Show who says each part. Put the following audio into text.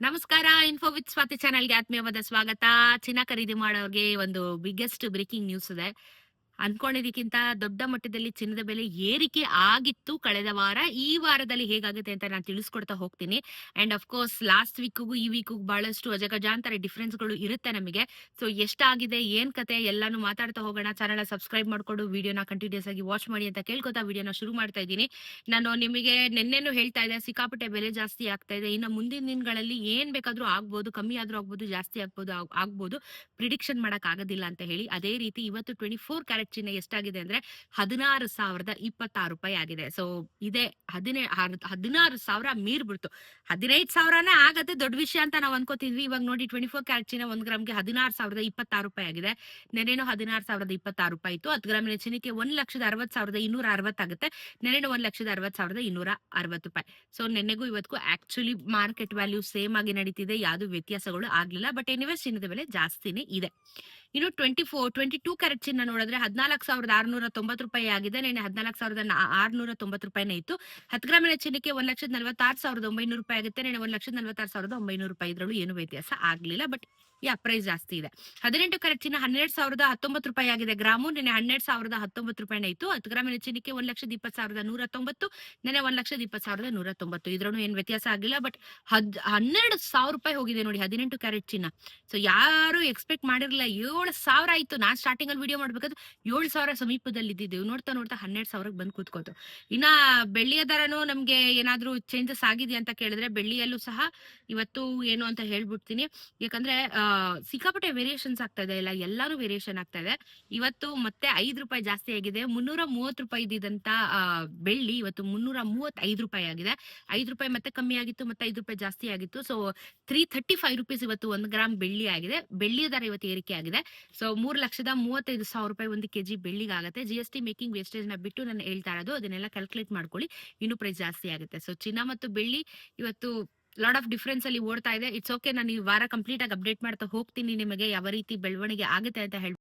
Speaker 1: ನಮಸ್ಕಾರ. Info with Swati ಚಾನಲ್ಗೆ ಆತ್ಮೀಯವಾದ ಸ್ವಾಗತ. ಚಿನ್ನ ಖರೀದಿ ಮಾಡೋರ್ಗೆ ಒಂದು ಬಿಗ್ಗೆಸ್ಟ್ ಬ್ರೇಕಿಂಗ್ ನ್ಯೂಸ್ ಇದೆ. ಅನ್ಕೊಂಡಿದ್ದಕ್ಕಿಂತ ದೊಡ್ಡ ಮಟ್ಟದಲ್ಲಿ ಚಿನ್ನದ ಬೆಲೆ ಏರಿಕೆ ಆಗಿತ್ತು ಕಳೆದ ವಾರ. ಈ ವಾರದಲ್ಲಿ ಹೇಗಾಗುತ್ತೆ ಅಂತ ನಾನು ತಿಳಿಸ್ಕೊಡ್ತಾ ಹೋಗ್ತೀನಿ. ಅಂಡ್ ಆಫ್ ಕೋರ್ಸ್ ಲಾಸ್ಟ್ ವೀಕ್ಗೂ ಈ ವೀಕ್ಗೂ ಬಹಳಷ್ಟು ಅಜಗಜಾಂತರ ಡಿಫ್ರೆನ್ಸ್ಗಳು ಇರುತ್ತೆ ನಮಗೆ. ಸೊ ಎಷ್ಟಾಗಿದೆ, ಏನ್ ಕತೆ ಎಲ್ಲಾನು ಮಾತಾಡ್ತಾ ಹೋಗೋಣ. ಚಾನಲ್ ಸಬ್ಸ್ಕ್ರೈಬ್ ಮಾಡ್ಕೊಂಡು ವಿಡಿಯೋನ ಕಂಟಿನ್ಯೂಸ್ ಆಗಿ ವಾಚ್ ಮಾಡಿ ಅಂತ ಕೇಳ್ಕೊತಾ ವಿಡಿಯೋನ ಶುರು ಮಾಡ್ತಾ ಇದ್ದೀನಿ. ನಾನು ನಿಮಗೆ ನಿನ್ನೆನೂ ಹೇಳ್ತಾ ಇದ್ದೆ, ಸಿಕ್ಕಾಪಟ್ಟೆ ಬೆಲೆ ಜಾಸ್ತಿ ಆಗ್ತಾ ಇದೆ. ಇನ್ನು ಮುಂದಿನ ದಿನಗಳಲ್ಲಿ ಏನ್ ಬೇಕಾದ್ರೂ ಆಗ್ಬೋದು, ಕಮ್ಮಿ ಆದ್ರೂ ಆಗ್ಬೋದು, ಜಾಸ್ತಿ ಆಗ್ಬೋದು. ಪ್ರಿಡಿಕ್ಷನ್ ಮಾಡಕ್ ಆಗೋದಿಲ್ಲ ಅಂತ ಹೇಳಿ. ಅದೇ ರೀತಿ ಇವತ್ತು 24 ಕ್ಯಾರೆಟ್ ಚಿನ್ನ ಎಷ್ಟಾಗಿದೆ ಅಂದ್ರೆ 16,026 ಆಗಿದೆ. ಸೊ ಇದೇ 16,000 ಮೀರ್ ಬಿಡ್ತು. 15,000ನೇ ಆಗತ್ತೆ ದೊಡ್ಡ ವಿಷಯ ಅಂತ ನಾವು ಅನ್ಕೋತಿದ್ವಿ. ಇವಾಗ ನೋಡಿ 24 ಕ್ಯಾರೆಟ್ ಚಿನ್ನ 1 ಗ್ರಾಮ್ಗೆ 16,026 ಆಗಿದೆ. ನೆನೆನೂ 16,026 ಇತ್ತು. 10 ಗ್ರಾಮಿನ ಚಿನ್ನಕ್ಕೆ 1,60,260 ಆಗುತ್ತೆ. ನೆನೆನೂ 1,60,260 ಸೊ ನೆನ್ನೆಗೂ ಇವತ್ತಿಗೂ ಆಕ್ಚುಲಿ ಮಾರ್ಕೆಟ್ ವ್ಯಾಲ್ಯೂ ಸೇಮ್ ಆಗಿ ನಡೀತಿದೆ. ಯಾವ್ದು ವ್ಯತ್ಯಾಸಗಳು ಆಗ್ಲಿಲ್ಲ. ಬಟ್ ಎನಿವೇಸ್ ಚಿನ್ನದ ಬೆಲೆ ಜಾಸ್ತಿನೇ ಇದೆ. ಇನ್ನು 22 ಕ್ಯಾರೆಟ್ ಚಿನ್ನ ನೋಡಿದ್ರೆ 14,690 ಆಗಿದೆ. ನೆನೆ 14,690 ಇತ್ತು. 10 ಗ್ರಾಮಿನ ಚಿನ್ನಕ್ಕೆ 1,46,900 ಆಗುತ್ತೆ. ನೆನೆ 1,46,900. ಇದ್ರಲ್ಲೂ ಏನು ವ್ಯತ್ಯಾಸ ಆಗ್ಲಿಲ್ಲ. ಬಟ್ ಪ್ರೈಸ್ ಜಾಸ್ತಿ ಇದೆ. 18 ಕ್ಯಾರೆಟ್ ಚಿನ್ನ 12,019 ಆಗಿದೆ ಗ್ರಾಮು. ನೆನೆ 12,019 ಇತ್ತು. 10 ಗ್ರಾಮಿನ ಚಿನ್ನಕ್ಕೆ 1,20,190. ನೆನೆ 1,20,190. ಇದ್ರಲ್ಲೂ ಏನ್ ವ್ಯತ್ಯಾಸ ಆಗಿಲ್ಲ. ಬಟ್ 12,000 ಹೋಗಿದೆ ನೋಡಿ 18 ಕ್ಯಾರೆಟ್ ಚಿನ್ನ. ಸೊ ಯಾರು ಎಕ್ಸ್ಪೆಕ್ಟ್ ಮಾಡಿರಲಿಲ್ಲ. 7,000 ಆಯ್ತು. ನಾನ್ ಸ್ಟಾರ್ಟಿಂಗ್ ಅಲ್ಲಿ ವಿಡಿಯೋ ಮಾಡ್ಬೇಕಾದ್ರೆ 7,000 ಸಮೀಪದಲ್ಲಿ ಇದ್ದಿದ್ದೆವು. ನೋಡ್ತಾ 12,000 ಬಂದು ಕೂತ್ಕೋತು. ಇನ್ನ ಬೆಳ್ಳಿಯ ದರನು ನಮ್ಗೆ ಏನಾದ್ರೂ ಚೇಂಜಸ್ ಆಗಿದೆ ಅಂತ ಕೇಳಿದ್ರೆ, ಬೆಳ್ಳಿಯಲ್ಲೂ ಸಹ ಇವತ್ತು ಏನು ಅಂತ ಹೇಳ್ಬಿಡ್ತೀನಿ. ಯಾಕಂದ್ರೆ ಸಿಕ್ಕಾಪಟ್ಟೆ ವೇರಿಯೇಷನ್ಸ್ ಆಗ್ತಾ ಇದೆ. ಎಲ್ಲಾನು ವೇರಿಯೇಷನ್ ಆಗ್ತಾ ಇದೆ. ಇವತ್ತು ಮತ್ತೆ ₹5 ಜಾಸ್ತಿ ಆಗಿದೆ. ₹330 ಇದ್ದಿದ್ದಂತ ಬೆಳ್ಳಿ ಇವತ್ತು ₹335 ಆಗಿದೆ. ₹5 ಮತ್ತೆ ಕಮ್ಮಿ ಆಗಿತ್ತು, ಮತ್ತೆ ₹5 ಜಾಸ್ತಿ ಆಗಿತ್ತು. ಸೊ ₹335 ಇವತ್ತು 1 ಗ್ರಾಮ್ ಬೆಳ್ಳಿ ಆಗಿದೆ. ಬೆಳ್ಳಿಯ ದರ ಇವತ್ತು ಏರಿಕೆ ಆಗಿದೆ. ಸೊ ₹3,35,000 1 ಕೆಜಿ ಬೆಳ್ಳಿಗೆ ಆಗುತ್ತೆ. GST ಮೇಕಿಂಗ್ ವೇಸ್ಟೇಜ್ ನ ಬಿಟ್ಟು ನಾನು ಹೇಳ್ತಾ ಇರೋದು, ಅದನ್ನೆಲ್ಲ ಕ್ಯಾಲ್ಕುಲೇಟ್ ಮಾಡ್ಕೊಳ್ಳಿ. ಇನ್ನೂ ಪ್ರೈಸ್ ಜಾಸ್ತಿ ಆಗುತ್ತೆ. ಸೊ ಚಿನ್ನ ಮತ್ತು ಬೆಳ್ಳಿ ಇವತ್ತು ಲಾಟ್ ಆಫ್ ಡಿಫ್ರೆನ್ಸ್ ಅಲ್ಲಿ ಓಡ್ತಾ ಇದೆ. It's okay. ನಾನು ಈ ವಾರ ಕಂಪ್ಲೀಟ್ ಆಗಿ ಅಪ್ಡೇಟ್ ಮಾಡ್ತಾ ಹೋಗ್ತೀನಿ ನಿಮಗೆ ಯಾವ ರೀತಿ ಬೆಳವಣಿಗೆ ಆಗುತ್ತೆ ಅಂತ ಹೇಳಿ.